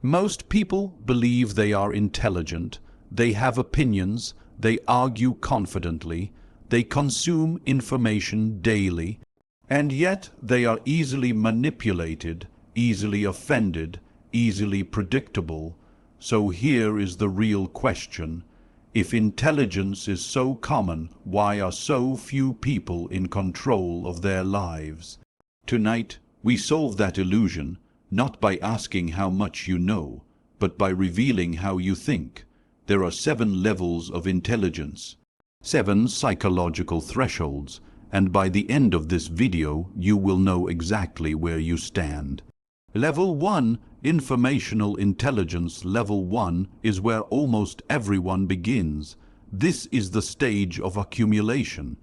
Most people believe they are intelligent, they have opinions, they argue confidently, they consume information daily, and yet they are easily manipulated, easily offended, easily predictable. So here is the real question. If intelligence is so common, why are so few people in control of their lives? Tonight, we solve that illusion, not by asking how much you know, but by revealing how you think. There are 7 levels of intelligence, 7 psychological thresholds, and by the end of this video, you will know exactly where you stand. Level 1, Informational Intelligence. Level 1 is where almost everyone begins. This is the stage of accumulation.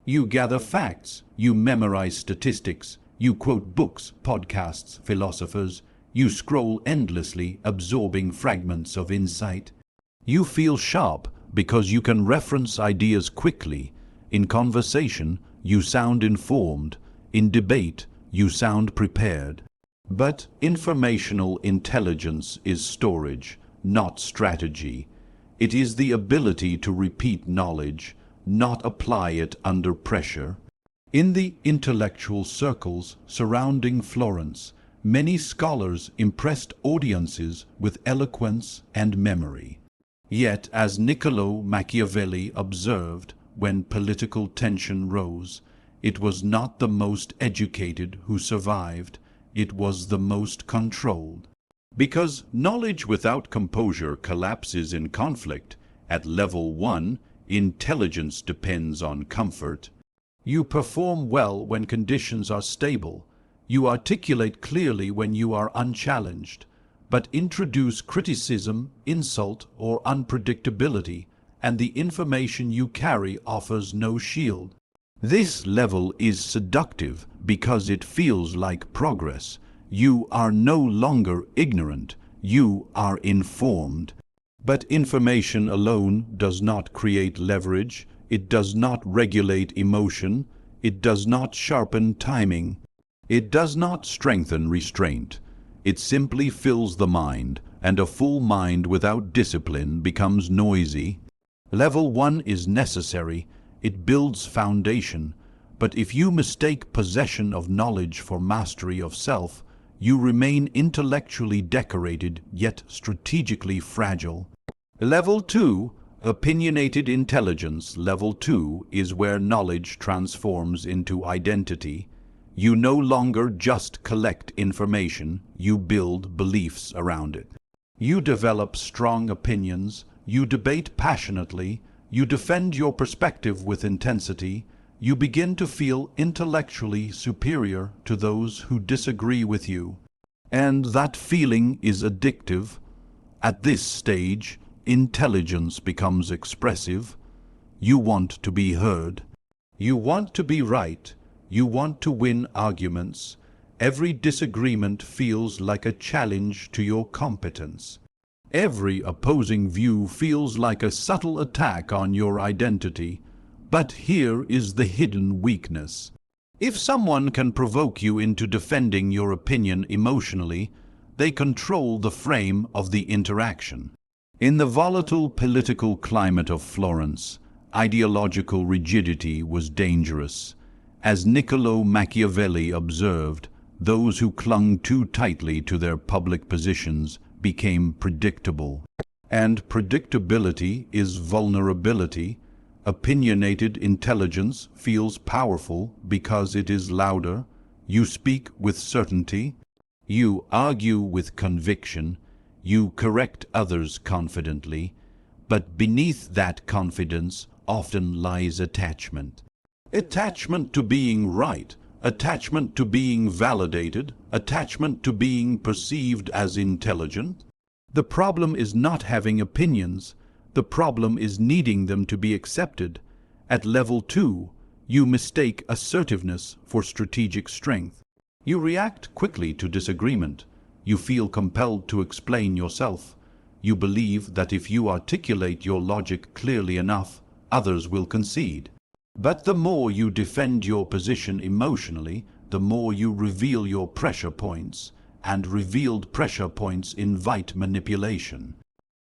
You gather facts, you memorize statistics, you quote books, podcasts, philosophers, you scroll endlessly, absorbing fragments of insight. You feel sharp because you can reference ideas quickly. In conversation, you sound informed. In debate, you sound prepared. But informational intelligence is storage, not strategy. It is the ability to repeat knowledge, not apply it under pressure. In the intellectual circles surrounding Florence, many scholars impressed audiences with eloquence and memory. Yet, as Niccolò Machiavelli observed, when political tension rose, it was not the most educated who survived, it was the most controlled. Because knowledge without composure collapses in conflict, at level 1, intelligence depends on comfort. You perform well when conditions are stable. You articulate clearly when you are unchallenged. But introduce criticism, insult, or unpredictability, and the information you carry offers no shield. This level is seductive because it feels like progress. You are no longer ignorant, you are informed. But information alone does not create leverage, it does not regulate emotion, it does not sharpen timing, it does not strengthen restraint. It simply fills the mind, and a full mind without discipline becomes noisy. Level 1 is necessary, it builds foundation, but if you mistake possession of knowledge for mastery of self, you remain intellectually decorated yet strategically fragile. Level 2, Opinionated Intelligence. Level 2 is where knowledge transforms into identity. You no longer just collect information, you build beliefs around it. You develop strong opinions, you debate passionately, you defend your perspective with intensity, you begin to feel intellectually superior to those who disagree with you. And that feeling is addictive. At this stage, intelligence becomes expressive. You want to be heard. You want to be right. You want to win arguments. Every disagreement feels like a challenge to your competence. Every opposing view feels like a subtle attack on your identity. But here is the hidden weakness. If someone can provoke you into defending your opinion emotionally, they control the frame of the interaction. In the volatile political climate of Florence, ideological rigidity was dangerous. As Niccolò Machiavelli observed, those who clung too tightly to their public positions became predictable. And predictability is vulnerability. Opinionated intelligence feels powerful because it is louder. You speak with certainty. You argue with conviction. You correct others confidently. But beneath that confidence often lies attachment. Attachment to being right, attachment to being validated, attachment to being perceived as intelligent. The problem is not having opinions. The problem is needing them to be accepted. At level 2, you mistake assertiveness for strategic strength. You react quickly to disagreement. You feel compelled to explain yourself. You believe that if you articulate your logic clearly enough, others will concede. But the more you defend your position emotionally, the more you reveal your pressure points, and revealed pressure points invite manipulation.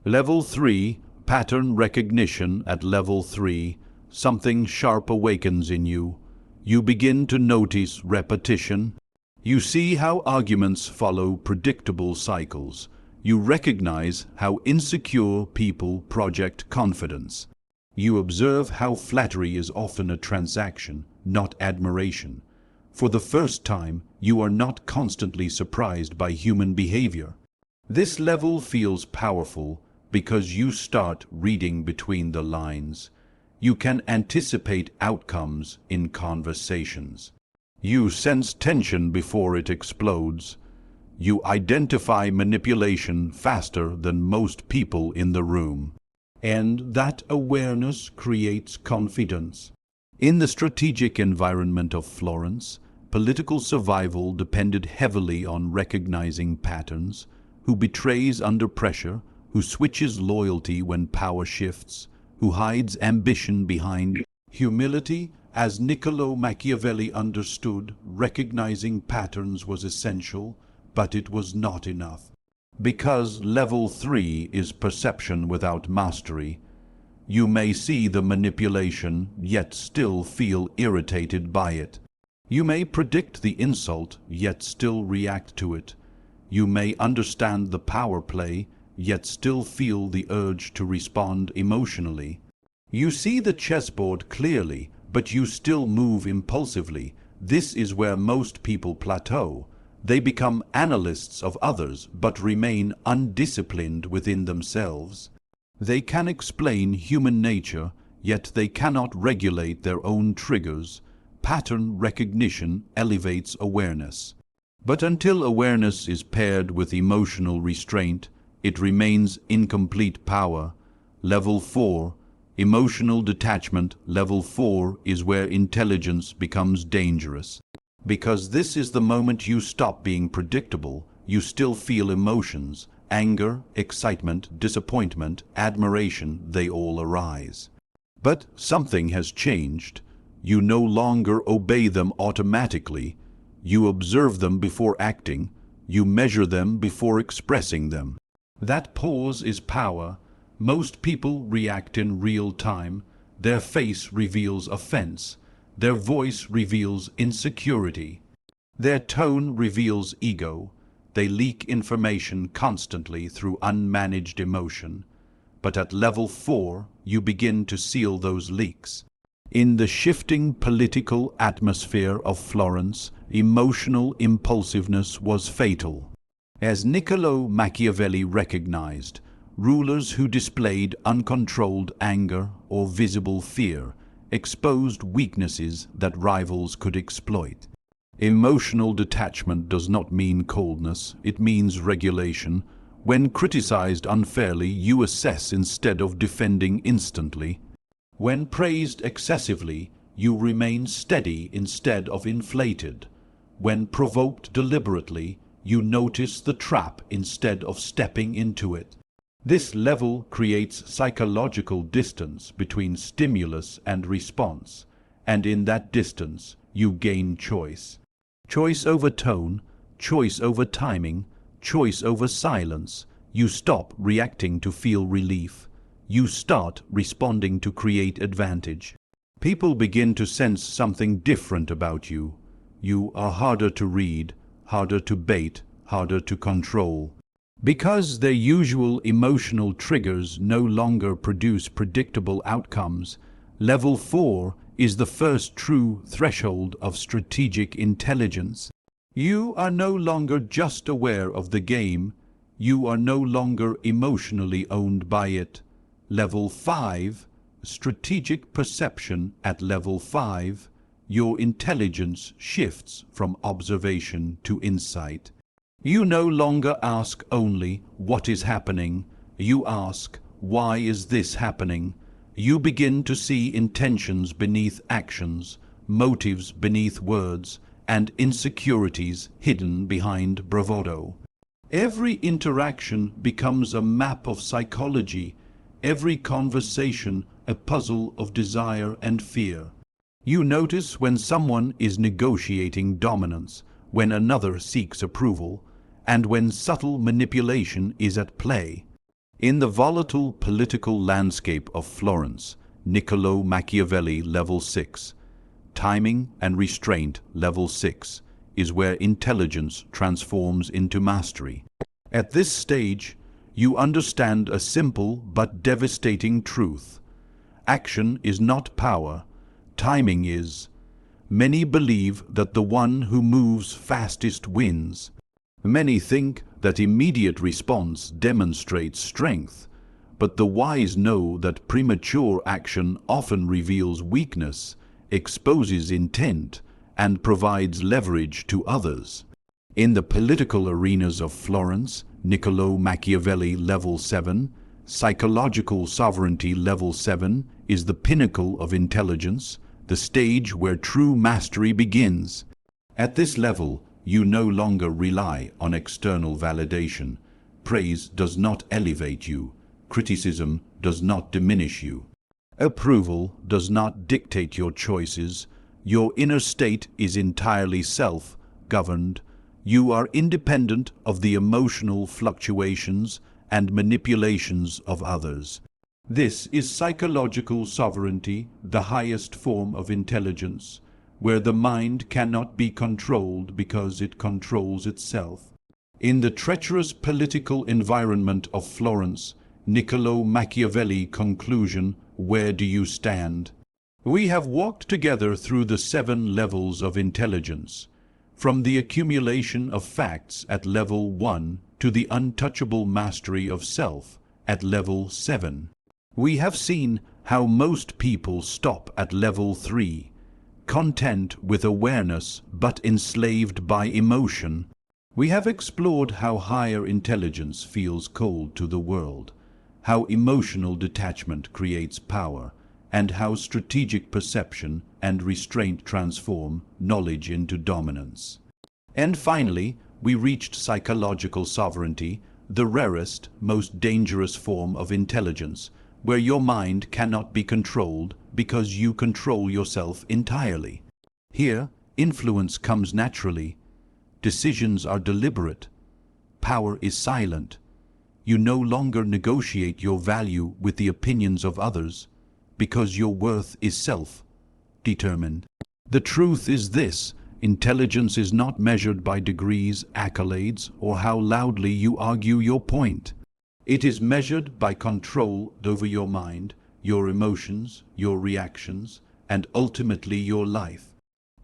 Level 3, pattern recognition. At level 3, something sharp awakens in you. You begin to notice repetition. You see how arguments follow predictable cycles. You recognize how insecure people project confidence. You observe how flattery is often a transaction, not admiration. For the first time, you are not constantly surprised by human behavior. This level feels powerful because you start reading between the lines. You can anticipate outcomes in conversations. You sense tension before it explodes. You identify manipulation faster than most people in the room. And that awareness creates confidence. In the strategic environment of Florence, political survival depended heavily on recognizing patterns. Who betrays under pressure, who switches loyalty when power shifts, who hides ambition behind humility. As Niccolò Machiavelli understood, recognizing patterns was essential, but it was not enough. Because level 3 is perception without mastery, you may see the manipulation, yet still feel irritated by it. You may predict the insult, yet still react to it. You may understand the power play, yet still feel the urge to respond emotionally. You see the chessboard clearly, but you still move impulsively. This is where most people plateau. They become analysts of others, but remain undisciplined within themselves. They can explain human nature, yet they cannot regulate their own triggers. Pattern recognition elevates awareness. But until awareness is paired with emotional restraint, it remains incomplete power. Level 4, emotional detachment. Level 4 is where intelligence becomes dangerous. Because this is the moment you stop being predictable. You still feel emotions, anger, excitement, disappointment, admiration, they all arise. But something has changed. You no longer obey them automatically. You observe them before acting. You measure them before expressing them. That pause is power. Most people react in real time. Their face reveals offense. Their voice reveals insecurity. Their tone reveals ego. They leak information constantly through unmanaged emotion. But at level 4, you begin to seal those leaks. In the shifting political atmosphere of Florence, emotional impulsiveness was fatal. As Niccolò Machiavelli recognized, rulers who displayed uncontrolled anger or visible fear exposed weaknesses that rivals could exploit. Emotional detachment does not mean coldness, it means regulation. When criticized unfairly, you assess instead of defending instantly. When praised excessively, you remain steady instead of inflated. When provoked deliberately, you notice the trap instead of stepping into it. This level creates psychological distance between stimulus and response, and in that distance you gain choice. Choice over tone, choice over timing, choice over silence. You stop reacting to feel relief. You start responding to create advantage. People begin to sense something different about you. You are harder to read, harder to bait, harder to control. Because their usual emotional triggers no longer produce predictable outcomes, level 4 is the first true threshold of strategic intelligence. You are no longer just aware of the game, you are no longer emotionally owned by it. Level 5, strategic perception. At level 5, your intelligence shifts from observation to insight. You no longer ask only, what is happening? You ask, why is this happening? You begin to see intentions beneath actions, motives beneath words, and insecurities hidden behind bravado. Every interaction becomes a map of psychology, every conversation a puzzle of desire and fear. You notice when someone is negotiating dominance, when another seeks approval, and when subtle manipulation is at play. In the volatile political landscape of Florence, Niccolò Machiavelli level 6, timing and restraint level 6, is where intelligence transforms into mastery. At this stage, you understand a simple but devastating truth. Action is not power, timing is. Many believe that the one who moves fastest wins. Many think that immediate response demonstrates strength, but the wise know that premature action often reveals weakness, exposes intent, and provides leverage to others. In the political arenas of Florence, Niccolò Machiavelli level 7, psychological sovereignty level 7 is the pinnacle of intelligence, the stage where true mastery begins. At this level, you no longer rely on external validation. Praise does not elevate you. Criticism does not diminish you. Approval does not dictate your choices. Your inner state is entirely self-governed. You are independent of the emotional fluctuations and manipulations of others. This is psychological sovereignty, the highest form of intelligence, where the mind cannot be controlled because it controls itself. In the treacherous political environment of Florence, Niccolò Machiavelli conclusion, where do you stand? We have walked together through the 7 levels of intelligence, from the accumulation of facts at level 1 to the untouchable mastery of self at level 7. We have seen how most people stop at level 3, content with awareness but enslaved by emotion. We have explored how higher intelligence feels cold to the world, how emotional detachment creates power, and how strategic perception and restraint transform knowledge into dominance. And finally, we reached psychological sovereignty, the rarest, most dangerous form of intelligence, where your mind cannot be controlled because you control yourself entirely. Here, influence comes naturally. Decisions are deliberate. Power is silent. You no longer negotiate your value with the opinions of others, because your worth is self-determined. The truth is this: intelligence is not measured by degrees, accolades, or how loudly you argue your point. It is measured by control over your mind, your emotions, your reactions, and ultimately your life.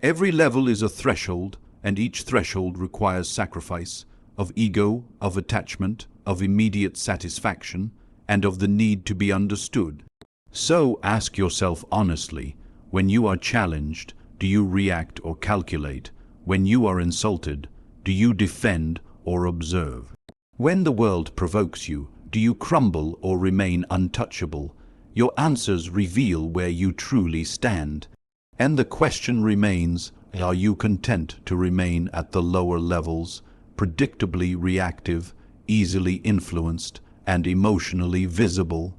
Every level is a threshold, and each threshold requires sacrifice of ego, of attachment, of immediate satisfaction, and of the need to be understood. So ask yourself honestly, when you are challenged, do you react or calculate? When you are insulted, do you defend or observe? When the world provokes you, do you crumble or remain untouchable? Your answers reveal where you truly stand. And the question remains, are you content to remain at the lower levels, predictably reactive, easily influenced, and emotionally visible?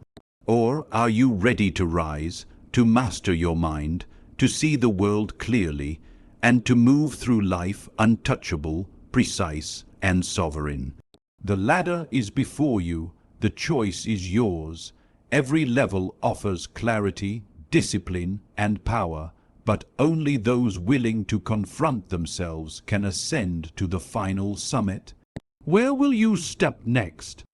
Or are you ready to rise, to master your mind, to see the world clearly, and to move through life untouchable, precise, and sovereign? The ladder is before you, the choice is yours. Every level offers clarity, discipline, and power, but only those willing to confront themselves can ascend to the final summit. Where will you step next?